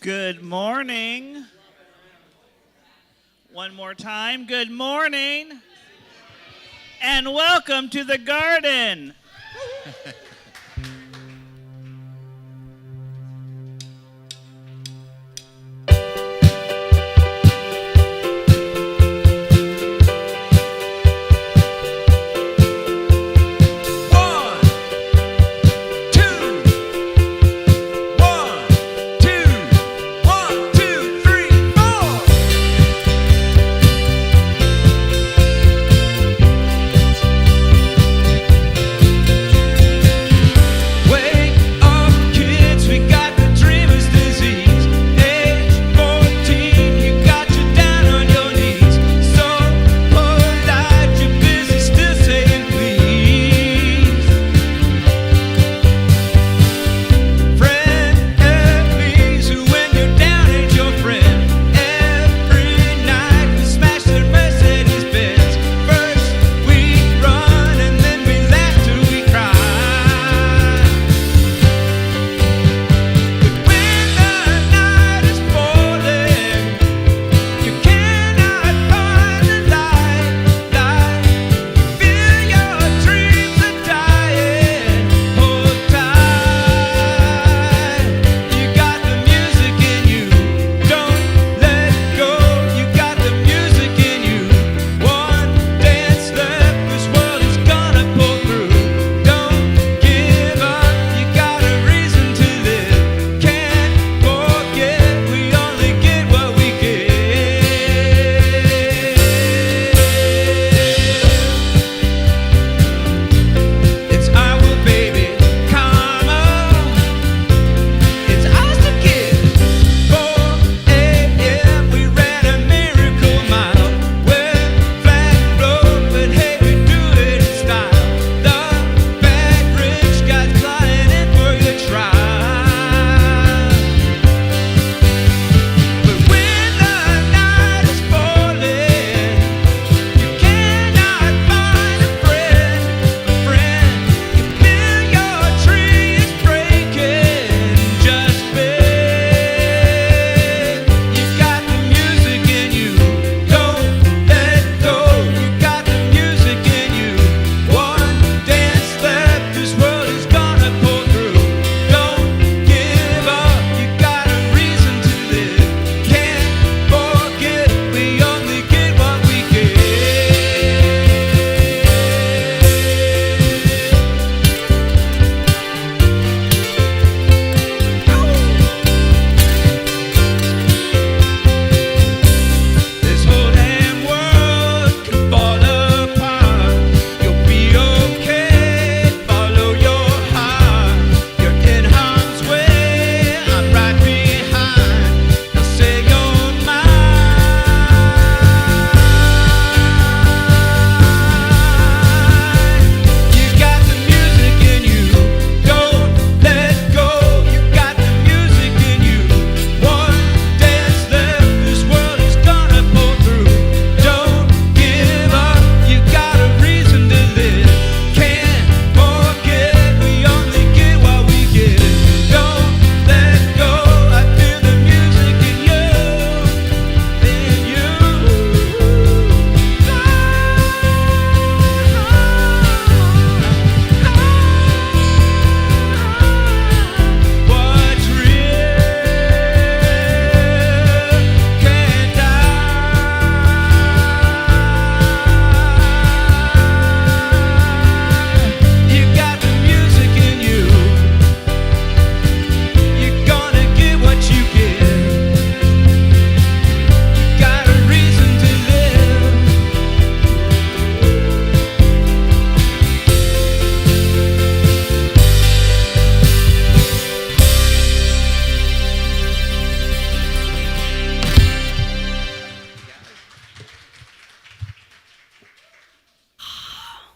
Good morning. One more time. Good morning. And welcome to the garden.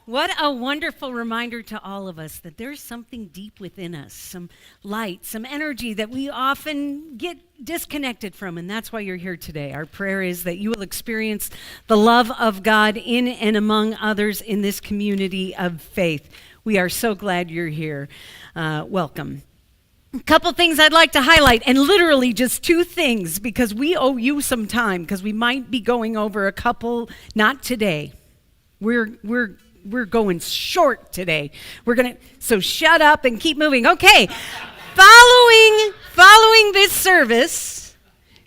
What a wonderful reminder to all of us that there's something deep within us, some light, some energy that we often get disconnected from, and that's why you're here today. Our prayer is that you will experience the love of God in and among others in this community of faith. We are so glad you're here. Welcome. A couple things I'd like to highlight, and literally just two things, because we owe you some time, because we might be going over a couple, not today. We're going short today. So shut up and keep moving. Okay, following this service,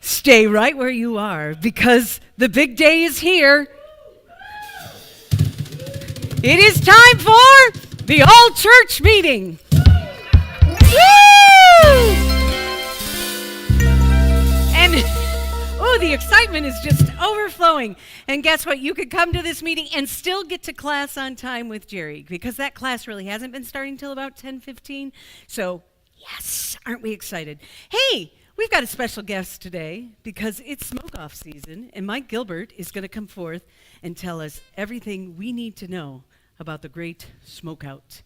stay right where you are, because the big day is here. It is time for the all-church meeting. Woo! And the excitement is just overflowing. And guess what? You could come to this meeting and still get to class on time with Jerry, because that class really hasn't been starting till about 10:15. So, yes, aren't we excited? Hey, we've got a special guest today because it's smoke-off season, and Mike Gilbert is going to come forth and tell us everything we need to know about the great smokeout.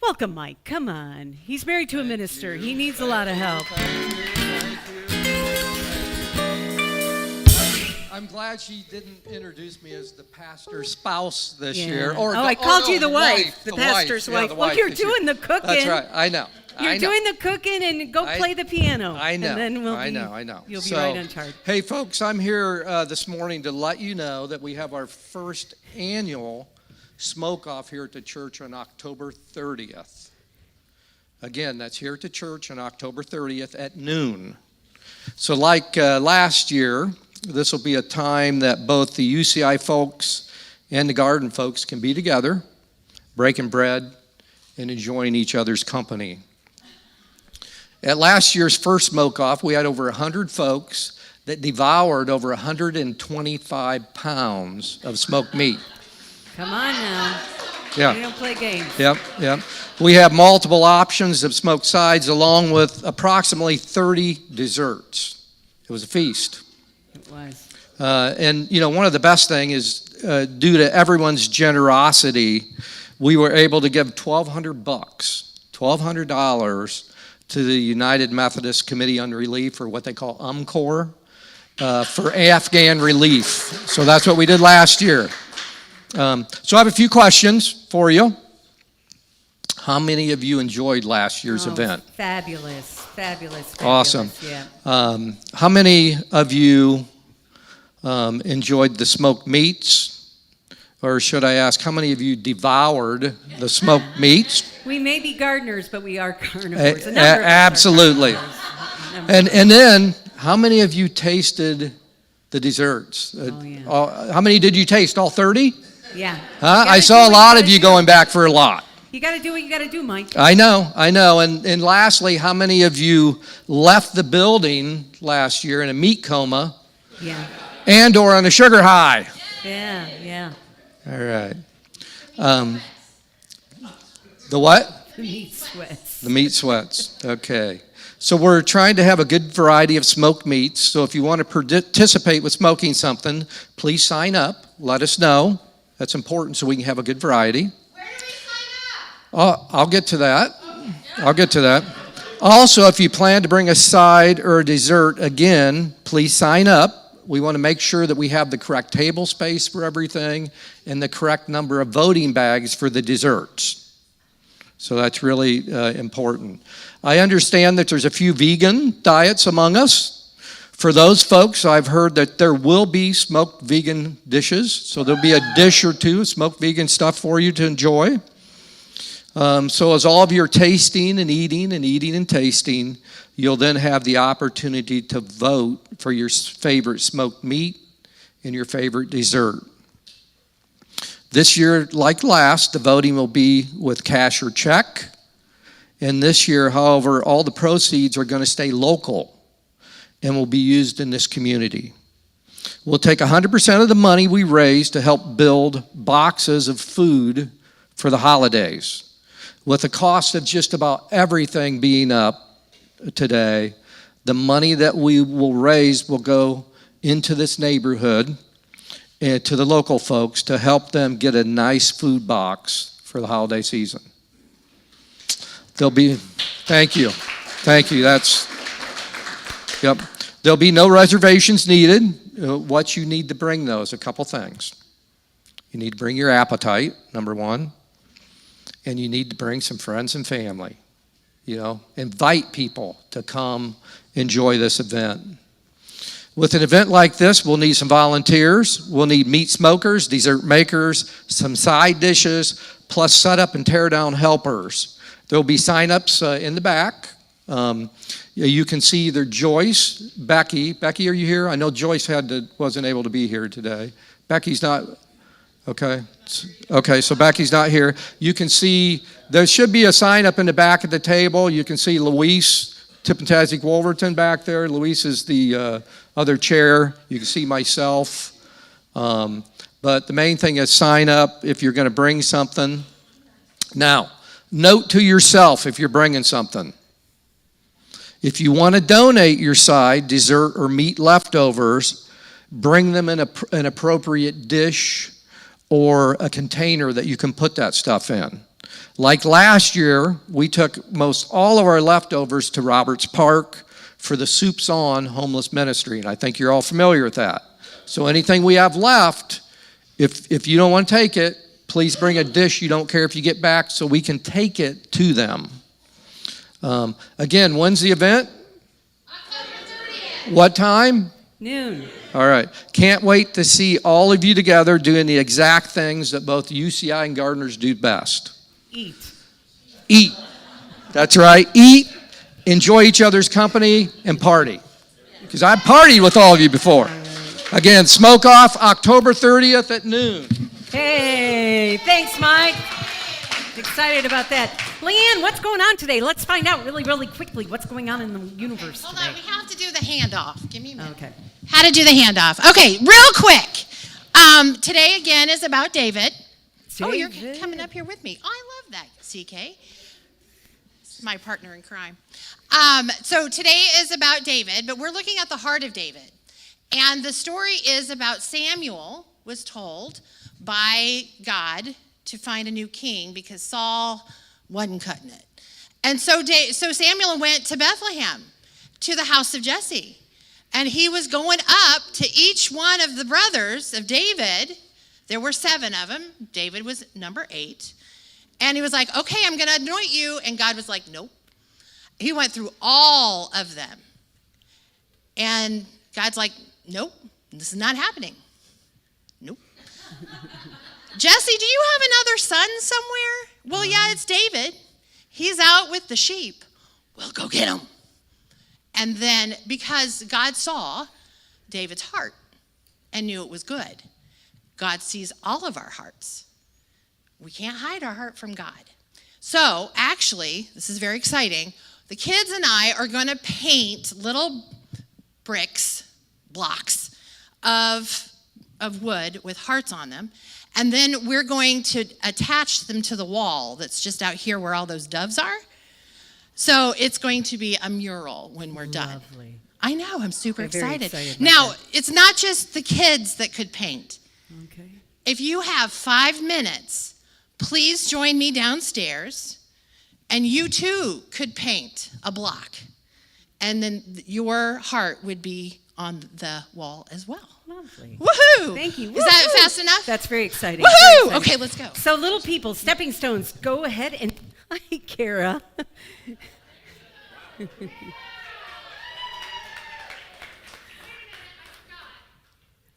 Welcome, Mike. Come on. He's married to a minister. He needs a lot of help. I'm glad she didn't introduce me as the pastor's spouse this Yeah. year. I called you the wife, the pastor's wife. the Well, you're this year. doing the cooking. That's right. I know. You're doing the cooking, and go play the piano. I know. And then I know. You'll be So, right on target. Hey, folks, I'm here this morning to let you know that we have our first annual smoke-off here at the church on October 30th. Again, that's here at the church on October 30th at noon. So like last year, this will be a time that both the UCI folks and the garden folks can be together, breaking bread and enjoying each other's company. At last year's first smoke-off, we had over 100 folks that devoured over 125 pounds of smoked meat. Come on now. Yeah. We don't play games. Yep. We have multiple options of smoked sides along with approximately 30 desserts. It was a feast. It was. And, one of the best thing is due to everyone's generosity, we were able to give $1,200 to the United Methodist Committee on Relief, or what they call UMCOR, for Afghan relief. So that's what we did last year. So I have a few questions for you. How many of you enjoyed last year's event? Fabulous. Awesome. Yeah. How many of you enjoyed the smoked meats? Or should I ask, how many of you devoured the smoked meats? We may be gardeners, but we are carnivores. Absolutely. And then, how many of you tasted the desserts? How many did you taste? All 30? Yeah. Huh? I saw a lot of you going back for a lot. You got to do what you got to do, Mike. I know. And lastly, how many of you left the building last year in a meat coma? Yeah. And or on a sugar high? Yeah. All right. The what? The meat sweats. The meat sweats. Okay. So we're trying to have a good variety of smoked meats. So if you want to participate with smoking something, please sign up. Let us know. That's important so we can have a good variety. Where do we sign up? I'll get to that. Also, if you plan to bring a side or a dessert, again, please sign up. We want to make sure that we have the correct table space for everything and the correct number of voting bags for the desserts. So that's really important. I understand that there's a few vegan diets among us. For those folks, I've heard that there will be smoked vegan dishes. So there'll be a dish or two of smoked vegan stuff for you to enjoy. So as all of you are tasting and eating and tasting, you'll then have the opportunity to vote for your favorite smoked meat and your favorite dessert. This year, like last, the voting will be with cash or check. And this year, however, all the proceeds are going to stay local and will be used in this community. We'll take 100% of the money we raise to help build boxes of food for the holidays. With the cost of just about everything being up today, the money that we will raise will go into this neighborhood and to the local folks to help them get a nice food box for the holiday season. There'll be no reservations needed. What you need to bring, though, is a couple things. You need to bring your appetite, number one, and you need to bring some friends and family. invite people to come enjoy this event. With an event like this, we'll need some volunteers. We'll need meat smokers, dessert makers, some side dishes, plus setup and tear down helpers. There'll be sign-ups in the back. You can see either Joyce, Becky. Becky, are you here? I know Joyce wasn't able to be here today. Becky's not. Okay. Okay, so Becky's not here. You can see there should be a sign up in the back of the table. You can see Luis Tippentasik Wolverton back there. Luis is the other chair. You can see myself. But the main thing is sign up if you're going to bring something. Now, note to yourself if you're bringing something. If you want to donate your side, dessert, or meat leftovers, bring them in an appropriate dish or a container that you can put that stuff in. Like last year, we took most all of our leftovers to Roberts Park for the Soups On homeless ministry, and I think you're all familiar with that. So anything we have left, if you don't want to take it, please bring a dish you don't care if you get back so we can take it to them. Again, when's the event? October 30th. What time? Noon. All right. Can't wait to see all of you together doing the exact things that both UCI and Gardeners do best. Eat. Eat. That's right. Eat, enjoy each other's company, and party. Because I've partied with all of you before. Again, smoke off October 30th at noon. Hey, thanks, Mike. Excited about that. Leanne, what's going on today? Let's find out really, really quickly what's going on in the universe Hold today. on, we have to do the handoff. Give me a minute. Okay. How to do the handoff. Okay, real quick. Today again is about David. Oh, you're David. coming up here with me. Oh, I love that, CK. This is my partner in crime. So today is about David, but we're looking at the heart of David. And the story is about Samuel was told by God to find a new king because Saul wasn't cutting it. And so Samuel went to Bethlehem, to the house of Jesse. And he was going up to each one of the brothers of David. There were 7 of them. David was number 8. And he was like, okay, I'm going to anoint you. And God was like, nope. He went through all of them. And God's like, nope, this is not happening. Nope. Jesse, do you have another son somewhere? Well, yeah, it's David. He's out with the sheep. Well, go get him. And then, because God saw David's heart and knew it was good, God sees all of our hearts. We can't hide our heart from God. So, actually, this is very exciting. The kids and I are going to paint little blocks of wood with hearts on them. And then we're going to attach them to the wall that's just out here where all those doves are. So it's going to be a mural when we're done. Lovely. I know, I'm super excited. excited Now, about it's not just the kids that could paint. Okay. If you have 5 minutes, please join me downstairs, and you too could paint a block. And then your heart would be on the wall as well. Lovely. Woohoo! Thank you. Is that Woohoo! fast enough? That's very exciting. Woohoo! Very exciting. Okay, let's go. So, little people, stepping stones, go ahead and. Hi, Kara.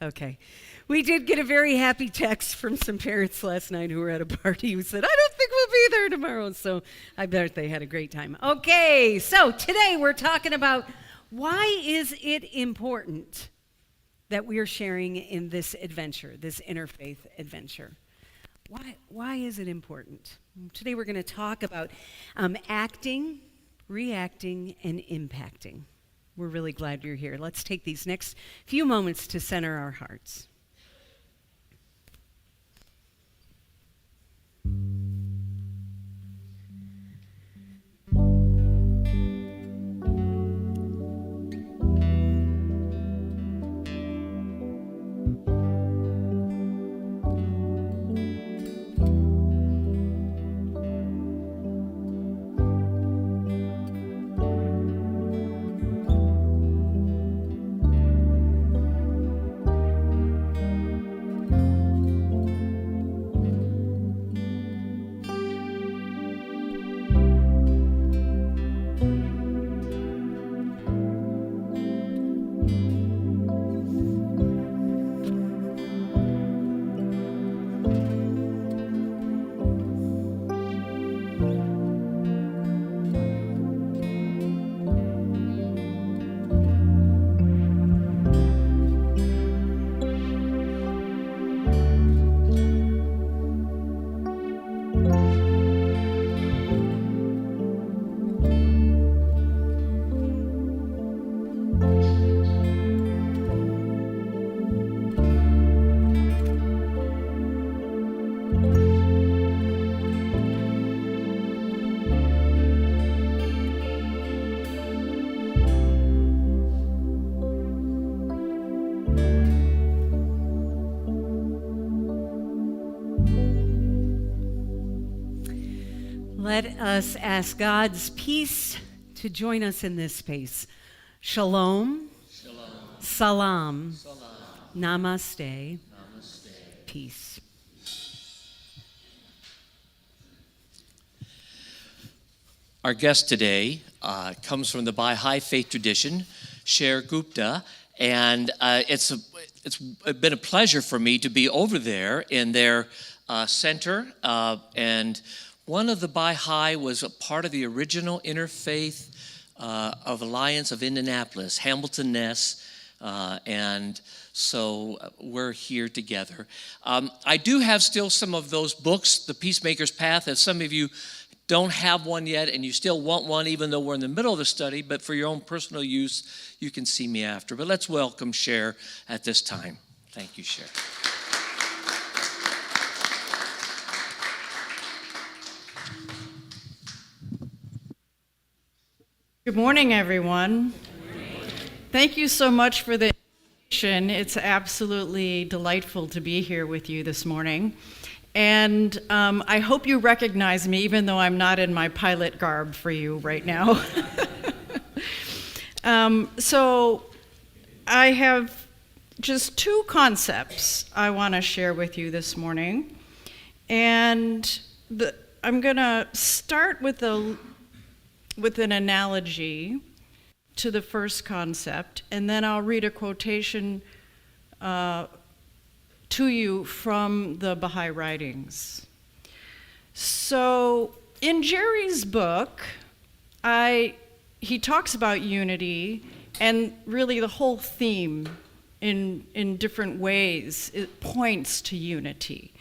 Okay. We did get a very happy text from some parents last night who were at a party who said, I don't think we'll be there tomorrow. So I bet they had a great time. Okay, so today we're talking about why is it important that we're sharing in this adventure, this interfaith adventure? Why is it important? Today we're going to talk about acting, reacting, and impacting. We're really glad you're here. Let's take these next few moments to center our hearts. Let us ask God's peace to join us in this space. Shalom. Shalom. Salam. Salam. Namaste. Namaste. Peace. Our guest today comes from the Bahá'í faith tradition, Cher Gupta, and it's been a pleasure for me to be over there in their center. And one of the Bahá'í was a part of the original interfaith of Alliance of Indianapolis, Hamilton Ness, and so we're here together. I do have still some of those books, The Peacemaker's Path, if some of you don't have one yet and you still want one, even though we're in the middle of the study, but for your own personal use, you can see me after. But let's welcome Cher at this time. Thank you, Cher. Good morning, everyone. Thank you so much for the invitation. It's absolutely delightful to be here with you this morning. And I hope you recognize me, even though I'm not in my pilot garb for you right now. So I have just two concepts I want to share with you this morning. And I'm going to start with an analogy to the first concept, and then I'll read a quotation to you from the Baha'i writings. So in Jerry's book, he talks about unity, and really the whole theme in different ways, it points to unity.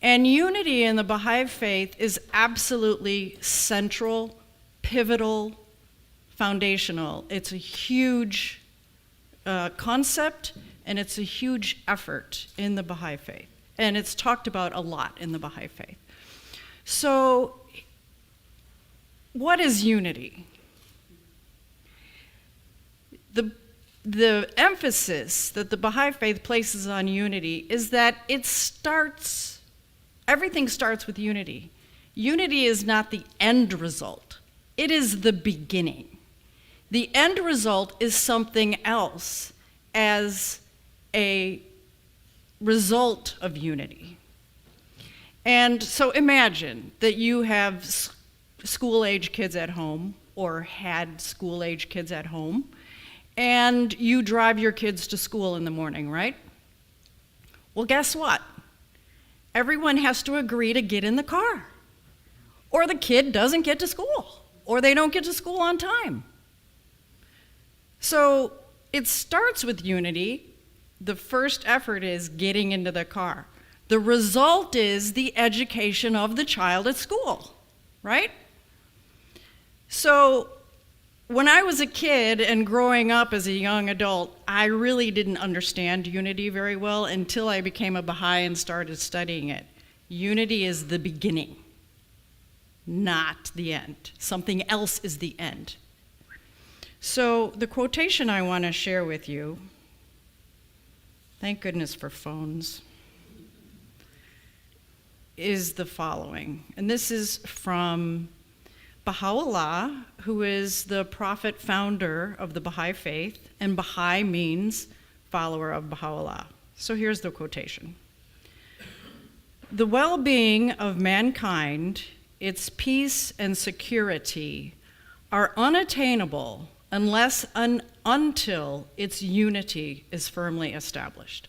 And unity in the Baha'i faith is absolutely central, pivotal, foundational. It's a huge concept, and it's a huge effort in the Baha'i faith. And it's talked about a lot in the Baha'i faith. So, what is unity? The emphasis that the Baha'i faith places on unity is that everything starts with unity. Unity is not the end result. It is the beginning. The end result is something else as a result of unity. And so imagine that you have school-age kids at home, or had school-age kids at home, and you drive your kids to school in the morning, right? Well, guess what? Everyone has to agree to get in the car, or the kid doesn't get to school, or they don't get to school on time. So it starts with unity. The first effort is getting into the car. The result is the education of the child at school, right? So when I was a kid and growing up as a young adult, I really didn't understand unity very well until I became a Baha'i and started studying it. Unity is the beginning, not the end. Something else is the end. So the quotation I want to share with you, thank goodness for phones, is the following. And this is from Baha'u'llah, who is the prophet founder of the Baha'i faith, and Baha'i means follower of Baha'u'llah. So here's the quotation. The well-being of mankind, its peace and security, are unattainable until its unity is firmly established.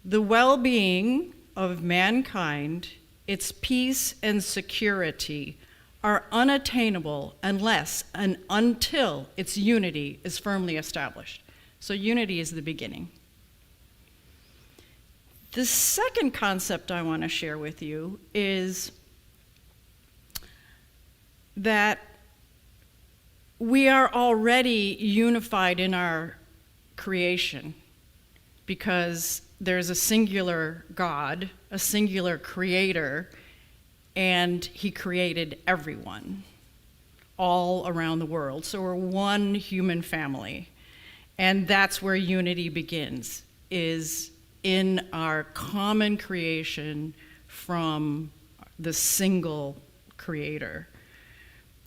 The well-being of mankind, its peace and security are unattainable until its unity is firmly established. So unity is the beginning. The second concept I want to share with you is that we are already unified in our creation because there's a singular God, a singular creator, and he created everyone all around the world. So we're one human family. And that's where unity begins, is in our common creation from the single creator.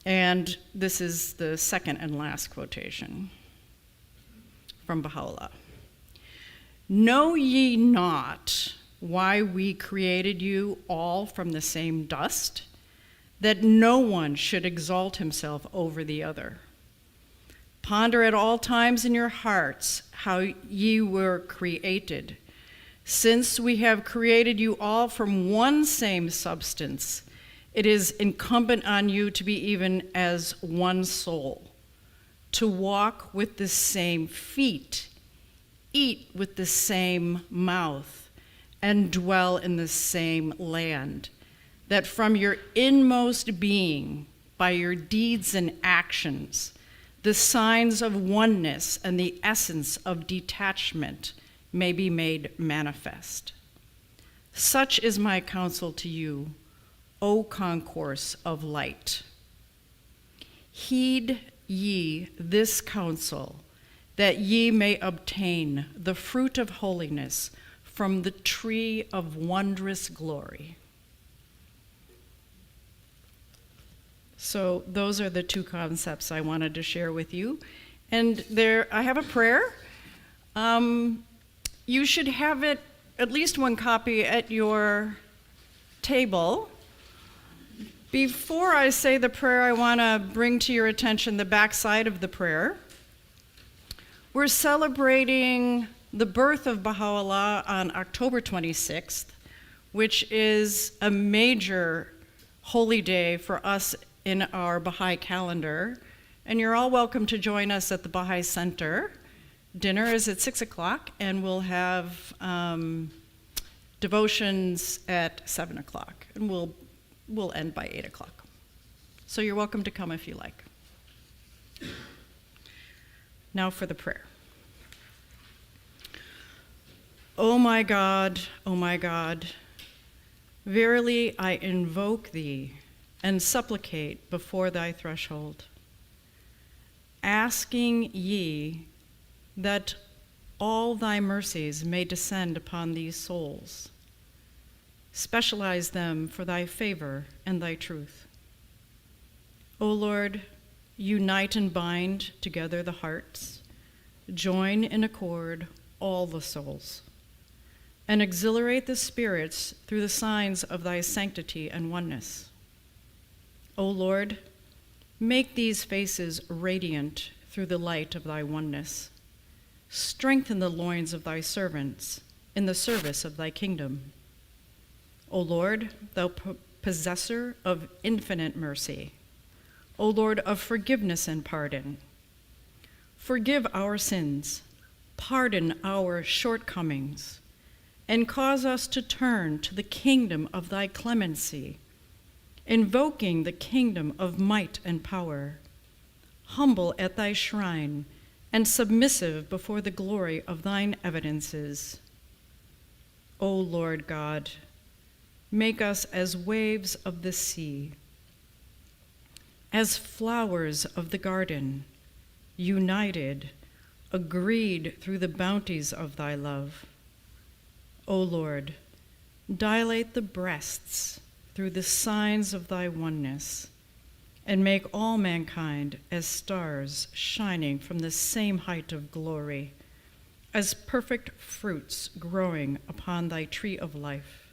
And this is the second and last quotation from Baha'u'llah. Know ye not why we created you all from the same dust, that no one should exalt himself over the other. Ponder at all times in your hearts how ye were created. Since we have created you all from one same substance, it is incumbent on you to be even as one soul, to walk with the same feet, eat with the same mouth, and dwell in the same land, that from your inmost being, by your deeds and actions, the signs of oneness and the essence of detachment may be made manifest. Such is my counsel to you, O concourse of light. Heed ye this counsel, that ye may obtain the fruit of holiness from the tree of wondrous glory. So those are the two concepts I wanted to share with you. And there, I have a prayer. You should have it, at least one copy at your table. Before I say the prayer, I want to bring to your attention the backside of the prayer. We're celebrating the birth of Baha'u'llah on October 26th, which is a major holy day for us in our Baha'i calendar. And you're all welcome to join us at the Baha'i Center. Dinner is at 6 o'clock, and we'll have devotions at 7 o'clock, and we'll end by 8 o'clock. So you're welcome to come if you like. Now for the prayer. O my God, verily I invoke thee and supplicate before thy threshold, asking ye that all thy mercies may descend upon these souls. Specialize them for thy favor and thy truth. O Lord, unite and bind together the hearts, join in accord all the souls, and exhilarate the spirits through the signs of thy sanctity and oneness. O Lord, make these faces radiant through the light of thy oneness. Strengthen the loins of thy servants in the service of thy kingdom. O Lord, thou possessor of infinite mercy, O Lord of forgiveness and pardon, forgive our sins, pardon our shortcomings, and cause us to turn to the kingdom of thy clemency, invoking the kingdom of might and power, humble at thy shrine and submissive before the glory of thine evidences. O Lord God, make us as waves of the sea, as flowers of the garden, united, agreed through the bounties of thy love. O Lord, dilate the breasts through the signs of thy oneness, and make all mankind as stars shining from the same height of glory, as perfect fruits growing upon thy tree of life.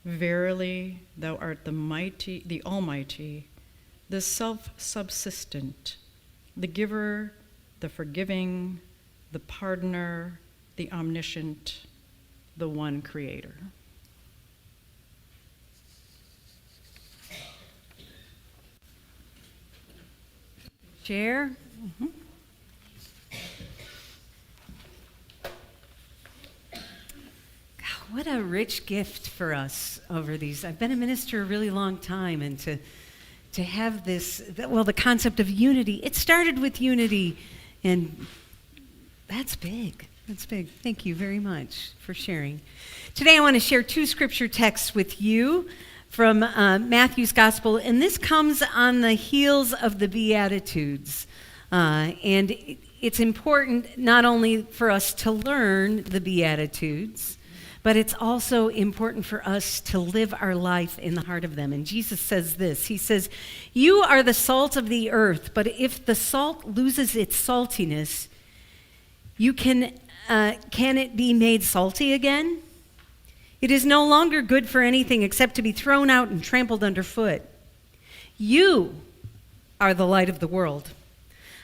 Verily, thou art the mighty, the Almighty, the self-subsistent, the giver, the forgiving, the pardoner, the omniscient, the one creator. Cher? What a rich gift for us over these. I've been a minister a really long time, and to have this, well, the concept of unity, it started with unity, and that's big. That's big. Thank you very much for sharing. Today I want to share two scripture texts with you from Matthew's Gospel, and this comes on the heels of the Beatitudes. And it's important not only for us to learn the Beatitudes, but it's also important for us to live our life in the heart of them. And Jesus says this, he says, "You are the salt of the earth, but if the salt loses its saltiness, can it be made salty again? It is no longer good for anything except to be thrown out and trampled underfoot. You are the light of the world.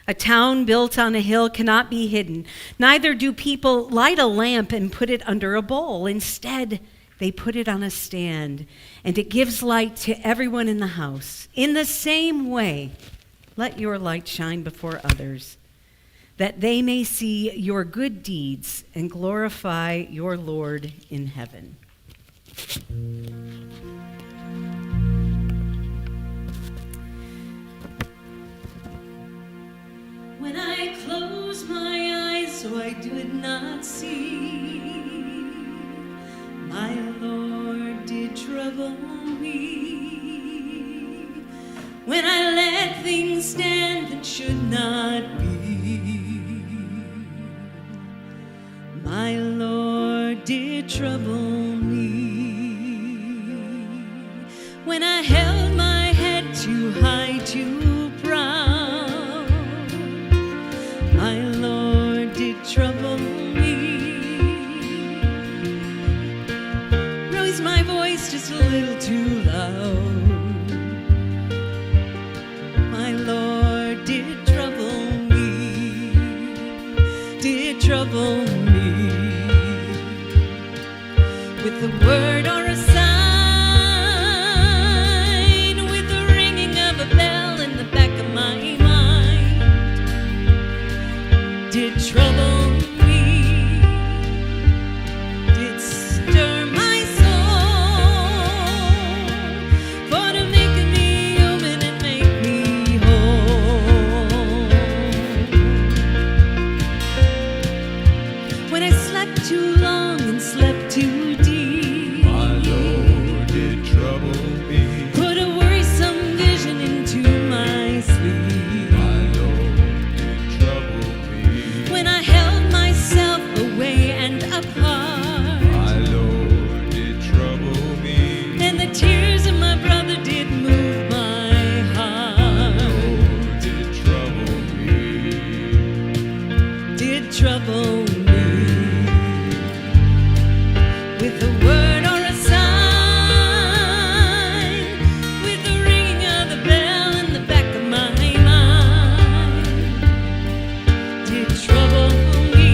A town built on a hill cannot be hidden. Neither do people light a lamp and put it under a bowl. Instead, they put it on a stand, and it gives light to everyone in the house. In the same way, let your light shine before others, that they may see your good deeds and glorify your Lord in heaven." When I close my eyes so I did not see, my Lord did trouble me. When I let things stand that should not be, my Lord did trouble me. When I held my head too high, too proud, my Lord did trouble me. Raised my voice just a little too loud, my Lord did trouble me, did trouble me. With a word or a sign, with the ringing of a bell in the back of my mind, did trouble me, did stir my soul, for to make me human and make me whole. When I slept too long and slept too deep, My Lord did trouble me. put a worrisome vision into my sleep. My Lord did trouble me. When I held myself away and apart, My Lord did trouble me. and the tears of my brother did move my heart, Lord did trouble me. did trouble me. With a word or a sign, with the ringing of the bell in the back of my mind, did trouble me,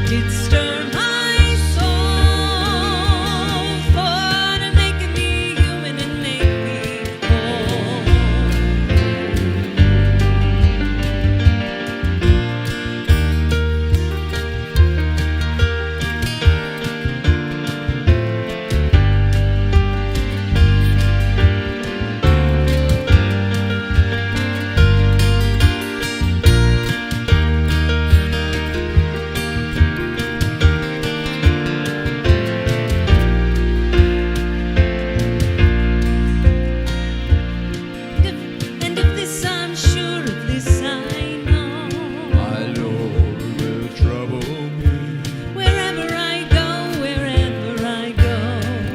did stir my soul, for to make me human and make me whole. And of this I'm sure, of this I know, My Lord will trouble me. wherever I go, wherever I go,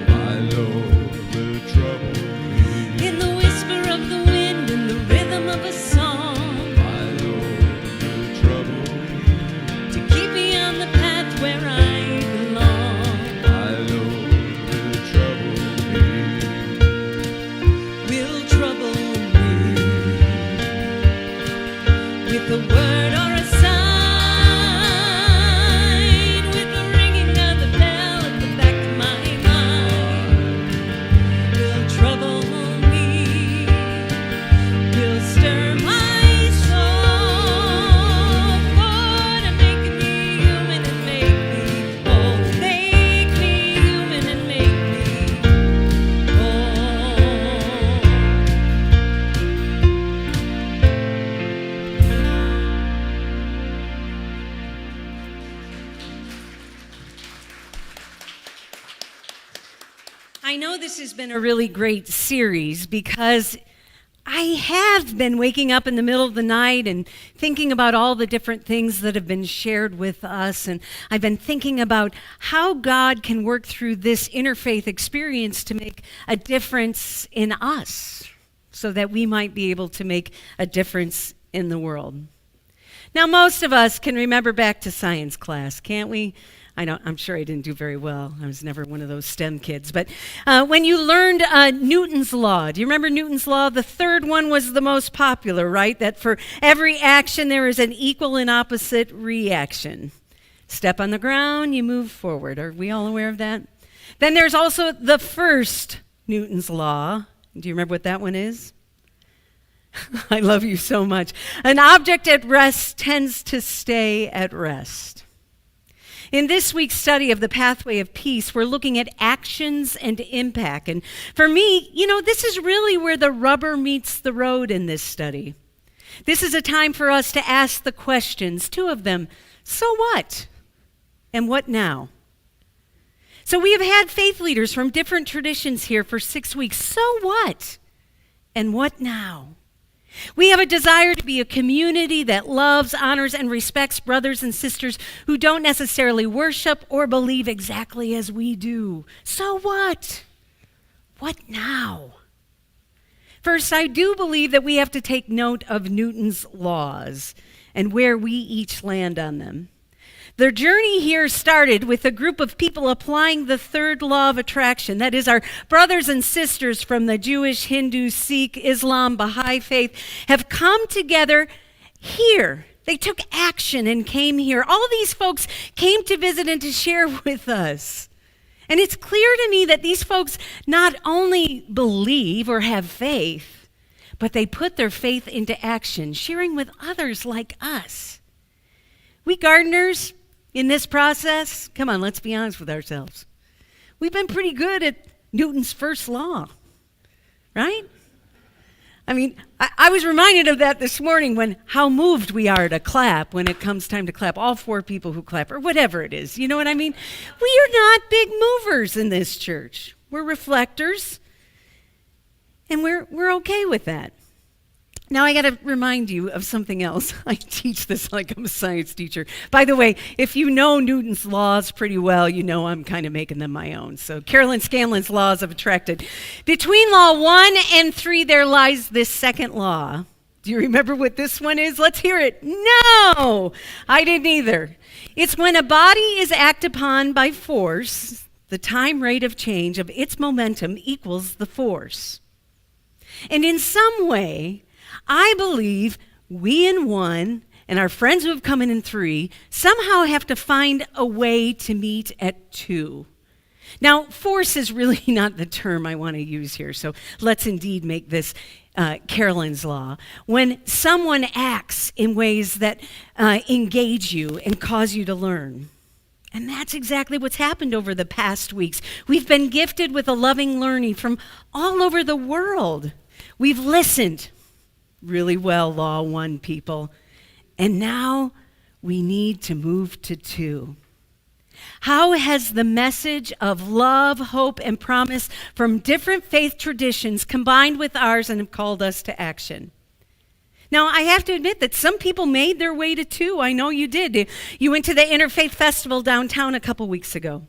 My Lord will trouble me. in the whisper of the wind, in the rhythm of a song, My Lord will trouble me. to keep me on the path where I belong, My Lord will trouble me. will trouble me. With a word or a sign, with the ringing of the bell at the back of my mind, will trouble me, will stir my soul, for to make me human and make me whole, make me human and make me whole. I know this has been a really great series because I have been waking up in the middle of the night and thinking about all the different things that have been shared with us. And I've been thinking about how God can work through this interfaith experience to make a difference in us so that we might be able to make a difference in the world. Now, most of us can remember back to science class, can't we? I'm sure I didn't do very well. I was never one of those STEM kids. But when you learned Newton's law, do you remember Newton's law? The third one was the most popular, right? That for every action, there is an equal and opposite reaction. Step on the ground, you move forward. Are we all aware of that? Then there's also the first Newton's law. Do you remember what that one is? I love you so much. An object at rest tends to stay at rest. In this week's study of the pathway of peace, we're looking at actions and impact. And for me, this is really where the rubber meets the road in this study. This is a time for us to ask the questions, two of them. So what? And what now? So we have had faith leaders from different traditions here for 6 weeks. So what? And what now? We have a desire to be a community that loves, honors, and respects brothers and sisters who don't necessarily worship or believe exactly as we do. So what? What now? First, I do believe that we have to take note of Newton's laws and where we each land on them. The journey here started with a group of people applying the third law of attraction. That is, our brothers and sisters from the Jewish, Hindu, Sikh, Islam, Bahá'í faith have come together here. They took action and came here. All these folks came to visit and to share with us. And it's clear to me that these folks not only believe or have faith, but they put their faith into action, sharing with others like us. We gardeners, in this process, come on, let's be honest with ourselves. We've been pretty good at Newton's first law, right? I mean, I was reminded of that this morning when how moved we are to clap when it comes time to clap. All 4 people who clap, or whatever it is, you know what I mean? We are not big movers in this church. We're reflectors, and we're okay with that. Now, I got to remind you of something else. I teach this like I'm a science teacher. By the way, if you know Newton's laws pretty well, you know I'm kind of making them my own. So Carolyn Scanlon's laws of attraction. Between law 1 and 3, there lies this second law. Do you remember what this one is? Let's hear it. No, I didn't either. It's when a body is acted upon by force, the time rate of change of its momentum equals the force. And in some way, I believe we in 1 and our friends who have come in 3 somehow have to find a way to meet at 2. Now, force is really not the term I want to use here, so let's indeed make this Carolyn's law. When someone acts in ways that engage you and cause you to learn. And that's exactly what's happened over the past weeks. We've been gifted with a loving learning from all over the world. We've listened really well, Law 1 people. And now we need to move to 2. How has the message of love, hope, and promise from different faith traditions combined with ours and have called us to action? Now, I have to admit that some people made their way to 2. I know you did. You went to the Interfaith Festival downtown a couple weeks ago.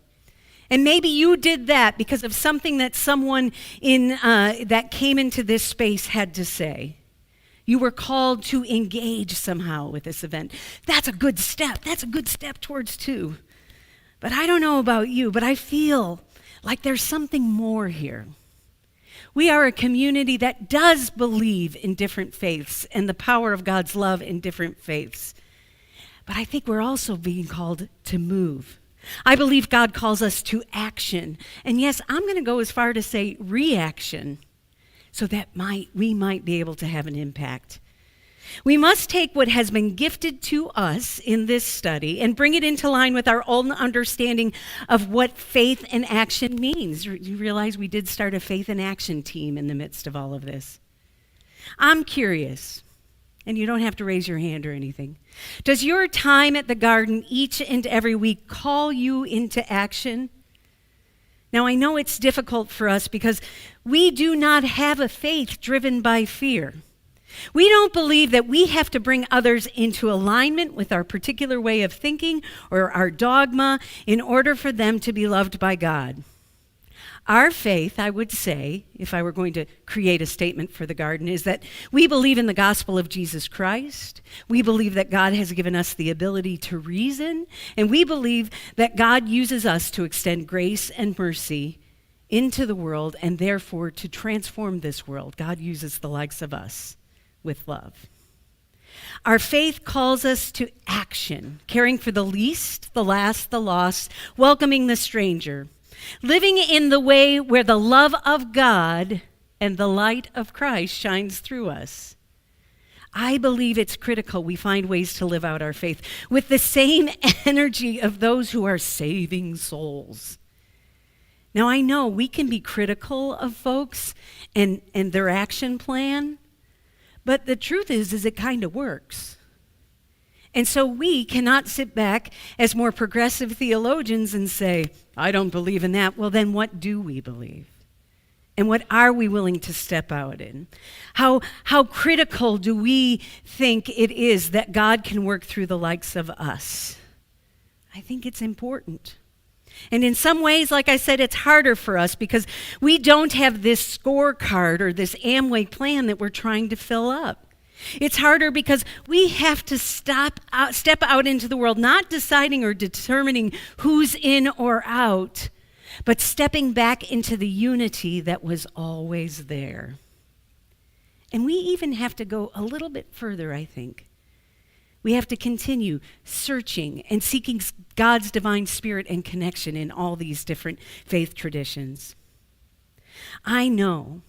And maybe you did that because of something that someone that came into this space had to say. You were called to engage somehow with this event. That's a good step. That's a good step towards 2. But I don't know about you, but I feel like there's something more here. We are a community that does believe in different faiths and the power of God's love in different faiths. But I think we're also being called to move. I believe God calls us to action. And yes, I'm going to go as far to say reaction, so that we might be able to have an impact. We must take what has been gifted to us in this study and bring it into line with our own understanding of what faith and action means. You realize we did start a faith and action team in the midst of all of this. I'm curious, and you don't have to raise your hand or anything. Does your time at the garden each and every week call you into action? Now, I know it's difficult for us because We do not have a faith driven by fear. We don't believe that we have to bring others into alignment with our particular way of thinking or our dogma in order for them to be loved by God. Our faith, I would say, if I were going to create a statement for the garden, is that we believe in the gospel of Jesus Christ. We believe that God has given us the ability to reason, and we believe that God uses us to extend grace and mercy into the world and therefore to transform this world. God uses the likes of us with love. Our faith calls us to action, caring for the least, the last, the lost, welcoming the stranger, living in the way where the love of God and the light of Christ shines through us. I believe it's critical we find ways to live out our faith with the same energy of those who are saving souls. Now, I know we can be critical of folks and their action plan, but the truth is it kind of works. And so we cannot sit back as more progressive theologians and say, I don't believe in that. Well, then what do we believe? And what are we willing to step out in? How critical do we think it is that God can work through the likes of us? I think it's important. And in some ways, like I said, it's harder for us because we don't have this scorecard or this Amway plan that we're trying to fill up. It's harder because we have to step out into the world, not deciding or determining who's in or out, but stepping back into the unity that was always there. And we even have to go a little bit further, I think. We have to continue searching and seeking God's divine spirit and connection in all these different faith traditions. I know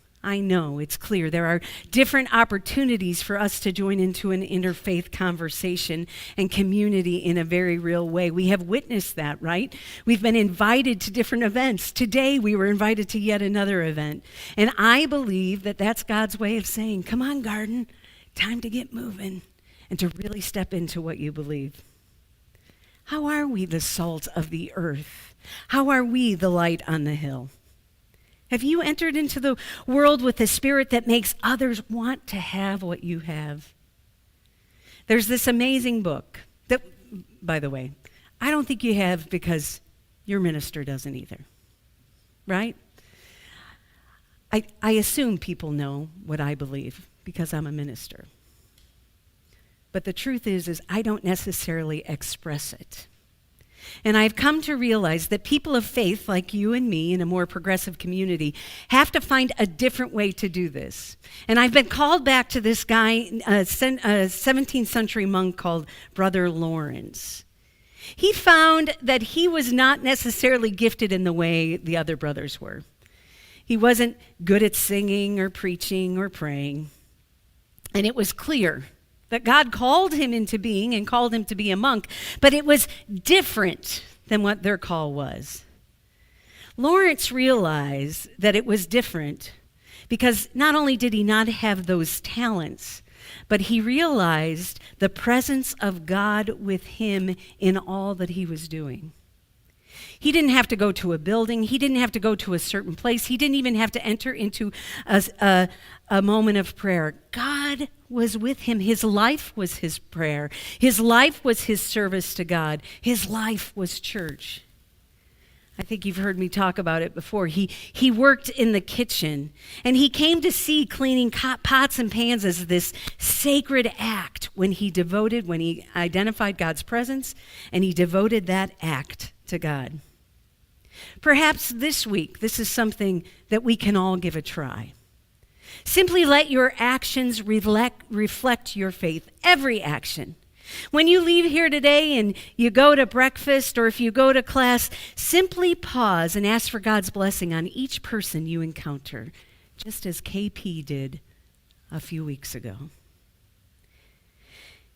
it's clear there are different opportunities for us to join into an interfaith conversation and community in a very real way. We have witnessed that, right? We've been invited to different events. Today we were invited to yet another event. And I believe that that's God's way of saying, come on, garden, time to get moving and to really step into what you believe. How are we the salt of the earth? How are we the light on the hill? Have you entered into the world with a spirit that makes others want to have what you have? There's this amazing book that, by the way, I don't think you have because your minister doesn't either, right? I assume people know what I believe because I'm a minister. But the truth is I don't necessarily express it. And I've come to realize that people of faith like you and me in a more progressive community have to find a different way to do this. And I've been called back to this guy, a 17th century monk called Brother Lawrence. He found that he was not necessarily gifted in the way the other brothers were. He wasn't good at singing or preaching or praying. And it was clear that God called him into being and called him to be a monk, but it was different than what their call was. Lawrence realized that it was different because not only did he not have those talents, but he realized the presence of God with him in all that he was doing. He didn't have to go to a building. He didn't have to go to a certain place. He didn't even have to enter into a moment of prayer. God was with him. His life was his prayer. His life was his service to God. His life was church. I think you've heard me talk about it before. He worked in the kitchen, and he came to see cleaning pots and pans as this sacred act when he identified God's presence, and he devoted that act to God. Perhaps this week, this is something that we can all give a try. Simply let your actions reflect your faith, every action. When you leave here today and you go to breakfast or if you go to class, simply pause and ask for God's blessing on each person you encounter, just as KP did a few weeks ago.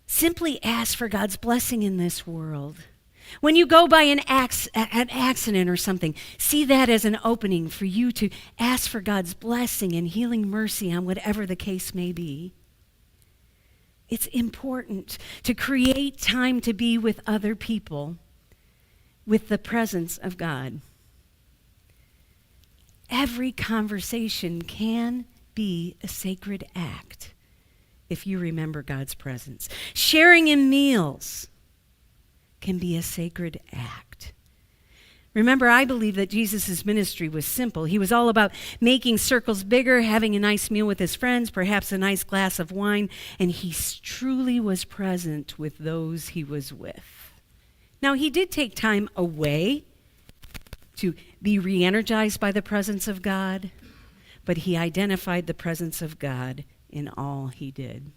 Simply ask for God's blessing in this world. When you go by an accident or something, see that as an opening for you to ask for God's blessing and healing mercy on whatever the case may be. It's important to create time to be with other people with the presence of God. every conversation can be a sacred act if you remember God's presence. Sharing in meals can be a sacred act. Remember, I believe that Jesus' ministry was simple. He was all about making circles bigger, having a nice meal with his friends, perhaps a nice glass of wine, and he truly was present with those he was with. Now, he did take time away to be re-energized by the presence of God, but he identified the presence of God in all he did.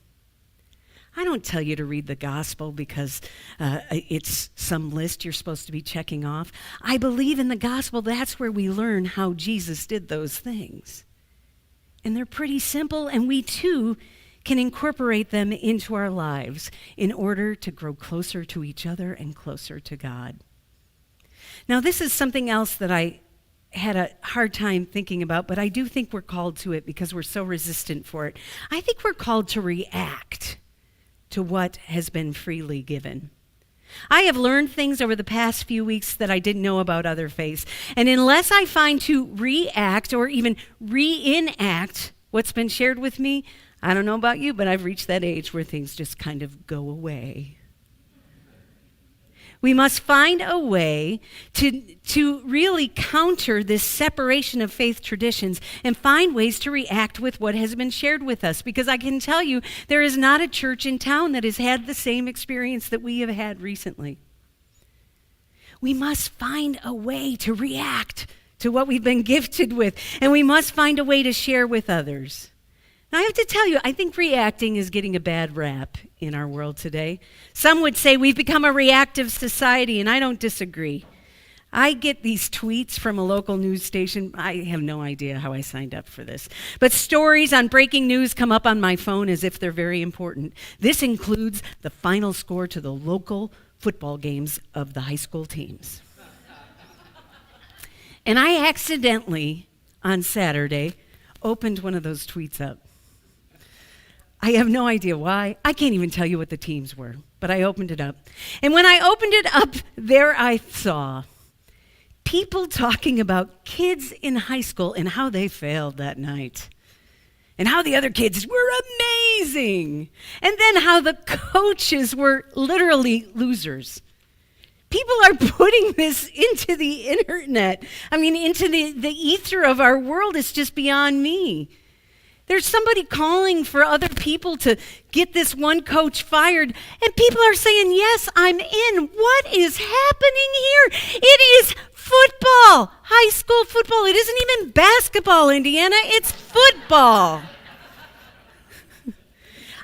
I don't tell you to read the gospel because it's some list you're supposed to be checking off. I believe in the gospel, that's where we learn how Jesus did those things. And they're pretty simple, and we too can incorporate them into our lives in order to grow closer to each other and closer to God. Now, this is something else that I had a hard time thinking about, but I do think we're called to it because we're so resistant for it. I think we're called to react to what has been freely given. I have learned things over the past few weeks that I didn't know about other faiths, and unless I find to react or even reenact what's been shared with me, I don't know about you, but I've reached that age where things just kind of go away. We must find a way to really counter this separation of faith traditions and find ways to react with what has been shared with us. Because I can tell you, there is not a church in town that has had the same experience that we have had recently. We must find a way to react to what we've been gifted with, and we must find a way to share with others. Now, I have to tell you, I think reacting is getting a bad rap in our world today. Some would say we've become a reactive society, and I don't disagree. I get these tweets from a local news station. I have no idea how I signed up for this. But stories on breaking news come up on my phone as if they're very important. This includes the final score to the local football games of the high school teams. And I accidentally, on Saturday, opened one of those tweets up. I have no idea why. I can't even tell you what the teams were, but I opened it up. And when I opened it up, there I saw people talking about kids in high school and how they failed that night, and how the other kids were amazing, and then how the coaches were literally losers. People are putting this into the internet. I mean, into the ether of our world. It's just beyond me. There's somebody calling for other people to get this one coach fired, and people are saying, yes, I'm in. What is happening here? It is football, high school football. It isn't even basketball, Indiana. It's football.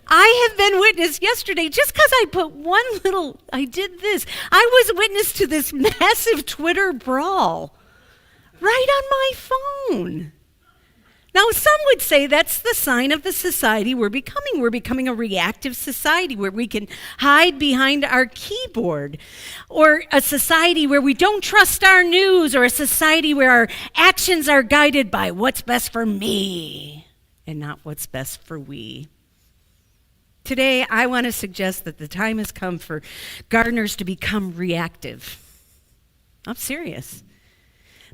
I have been witness yesterday, just because I did this. I was witness to this massive Twitter brawl right on my phone. Now, some would say that's the sign of the society we're becoming. We're becoming a reactive society where we can hide behind our keyboard, or a society where we don't trust our news, or a society where our actions are guided by what's best for me and not what's best for we. Today, I want to suggest that the time has come for gardeners to become reactive. I'm serious.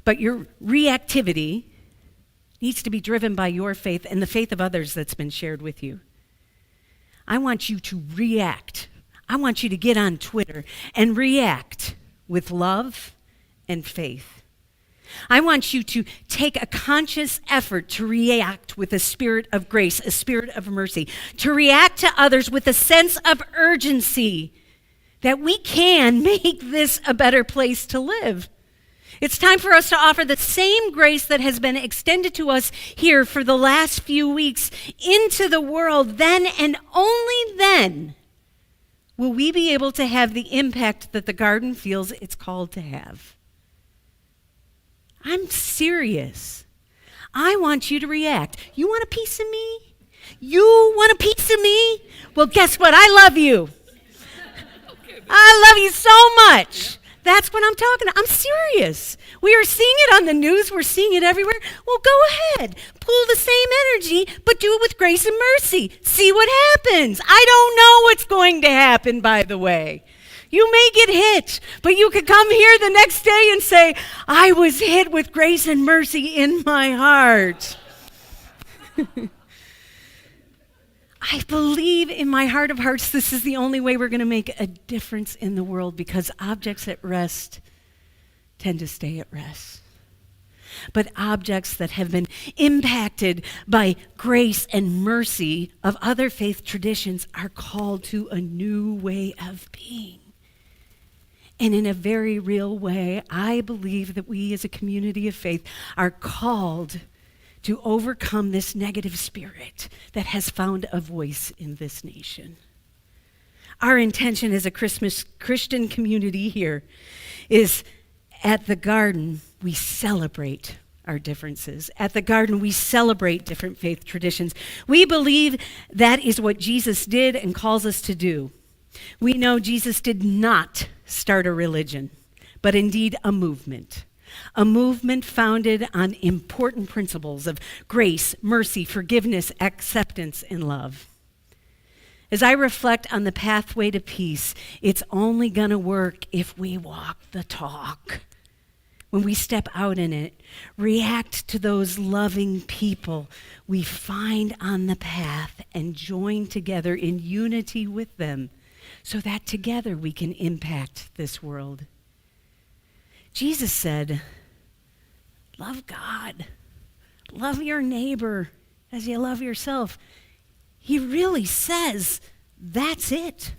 But your reactivity needs to be driven by your faith and the faith of others that's been shared with you. I want you to react. I want you to get on Twitter and react with love and faith. I want you to take a conscious effort to react with a spirit of grace, a spirit of mercy, to react to others with a sense of urgency that we can make this a better place to live. It's time for us to offer the same grace that has been extended to us here for the last few weeks into the world. Then and only then will we be able to have the impact that the garden feels it's called to have. I'm serious. I want you to react. You want a piece of me? You want a piece of me? Well, guess what? I love you. I love you so much. That's what I'm talking about. I'm serious. We are seeing it on the news. We're seeing it everywhere. Well, go ahead. Pull the same energy, but do it with grace and mercy. See what happens. I don't know what's going to happen, by the way. You may get hit, but you could come here the next day and say, I was hit with grace and mercy in my heart. I believe in my heart of hearts this is the only way we're going to make a difference in the world, because objects at rest tend to stay at rest. But objects that have been impacted by grace and mercy of other faith traditions are called to a new way of being. And in a very real way, I believe that we as a community of faith are called to overcome this negative spirit that has found a voice in this nation. Our intention as a Christian community here is, at the garden, we celebrate our differences. At the garden, we celebrate different faith traditions. We believe that is what Jesus did and calls us to do. We know Jesus did not start a religion, but indeed a movement founded on important principles of grace, mercy, forgiveness, acceptance, and love. As I reflect on the pathway to peace, it's only going to work if we walk the talk. When we step out in it, react to those loving people we find on the path and join together in unity with them so that together we can impact this world. Jesus said, love God, love your neighbor as you love yourself. He really says that's it.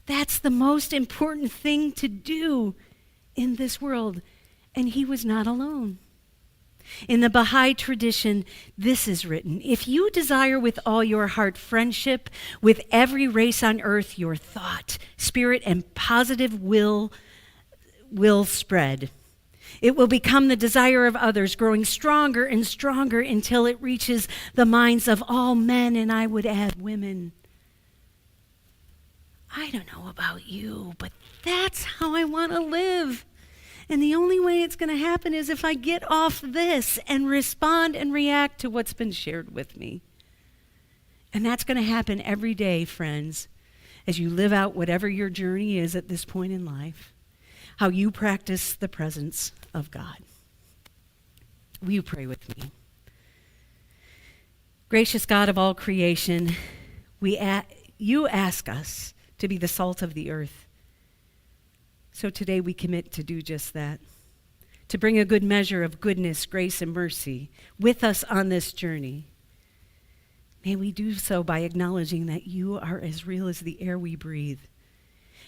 That's the most important thing to do in this world. And he was not alone. In the Bahá'í tradition, this is written: if you desire with all your heart friendship with every race on earth, your thought, spirit, and positive will spread. It will become the desire of others, growing stronger and stronger until it reaches the minds of all men, and I would add women. I don't know about you, but that's how I want to live. And the only way it's going to happen is if I get off this and respond and react to what's been shared with me. And that's going to happen every day, friends, as you live out whatever your journey is at this point in life, how you practice the presence of God. Will you pray with me? Gracious God of all creation, you ask us to be the salt of the earth. So today we commit to do just that, to bring a good measure of goodness, grace, and mercy with us on this journey. May we do so by acknowledging that you are as real as the air we breathe,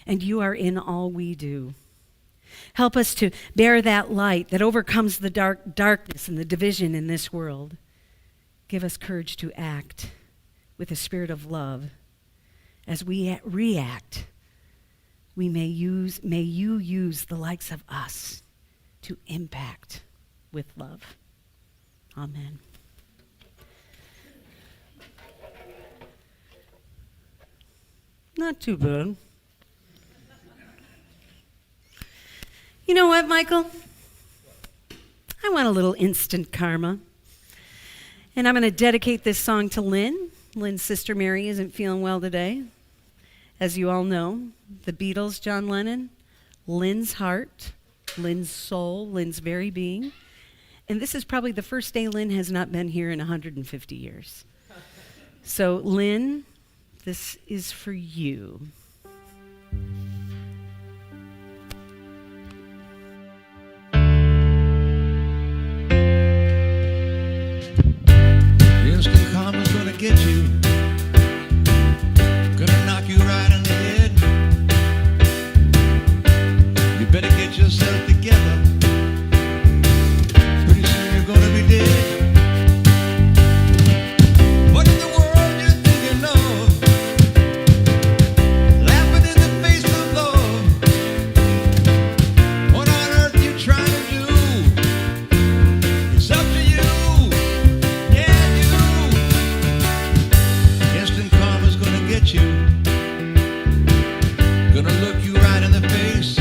and you are in all we do. Help us to bear that light that overcomes the darkness and the division in this world. Give us courage to act with a spirit of love. As we react, may you use the likes of us to impact with love. Amen. Not too bad. You know what, Michael? I want a little instant karma. And I'm going to dedicate this song to Lynn. Lynn's sister Mary isn't feeling well today. As you all know, the Beatles, John Lennon, Lynn's heart, Lynn's soul, Lynn's very being. And this is probably the first day Lynn has not been here in 150 years. So, Lynn, this is for you. The instant karma's gonna get you. Gonna knock you right in the head. You better get yourself together. Pretty soon you're gonna be dead. What in the world you thinking of? Laughing in the face of love. What on earth you trying to do? It's up to you. Yeah, you. Instant karma's gonna get you. Gonna look you right in the face.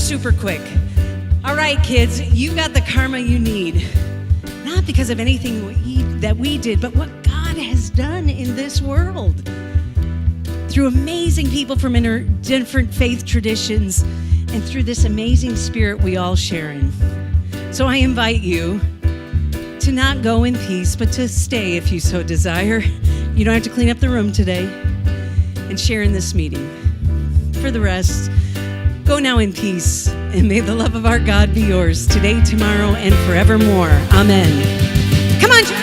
super quick. All right, kids, you got the karma you need. Not because of anything that we did, but what God has done in this world. Through amazing people from different faith traditions and through this amazing spirit we all share in. So I invite you to not go in peace, but to stay if you so desire. You don't have to clean up the room today and share in this meeting. For the rest, go now in peace, and may the love of our God be yours today, tomorrow, and forevermore. Amen. Come on, church.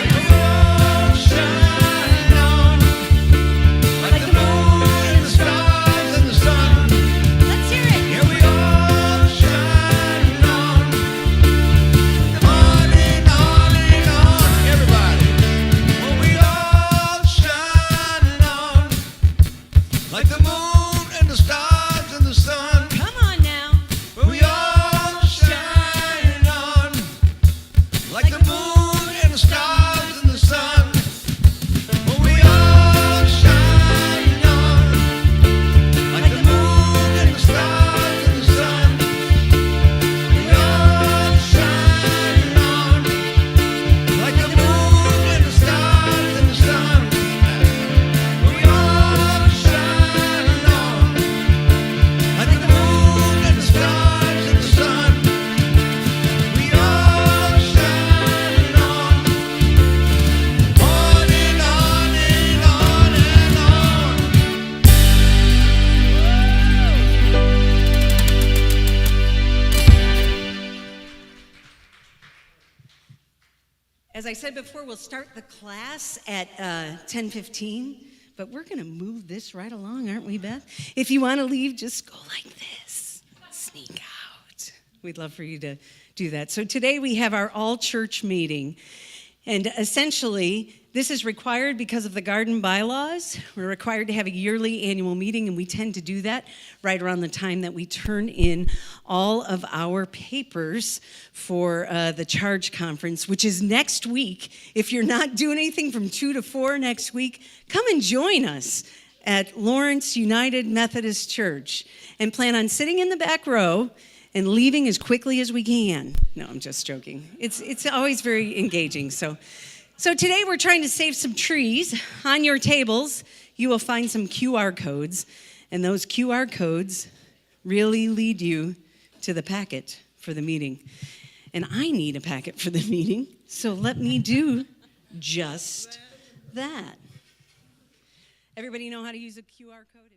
Like the moon and the stars and the sun. Come on now. We all shine on. Like the moon and the stars and the sun. We all shine on. Like the moon and the stars and the sun. We all shine on. Like the moon and the stars and the sun. We all shine on. Like the moon and the stars and the sun. We all shine on. On and on and on and on. As I said before, we'll start the class at 10:15, but we're going to move this right along, aren't we, Beth? If you want to leave, just go like this. Sneak out. We'd love for you to do that. So today we have our all-church meeting, and essentially this is required because of the garden bylaws. We're required to have a yearly annual meeting, and we tend to do that right around the time that we turn in all of our papers for the Charge Conference, which is next week. If you're not doing anything from 2 to 4 next week, come and join us at Lawrence United Methodist Church and plan on sitting in the back row and leaving as quickly as we can. No, I'm just joking. It's always very engaging. So today we're trying to save some trees. On your tables, you will find some QR codes, and those QR codes really lead you to the packet for the meeting. And I need a packet for the meeting, so let me do just that. Everybody know how to use a QR code?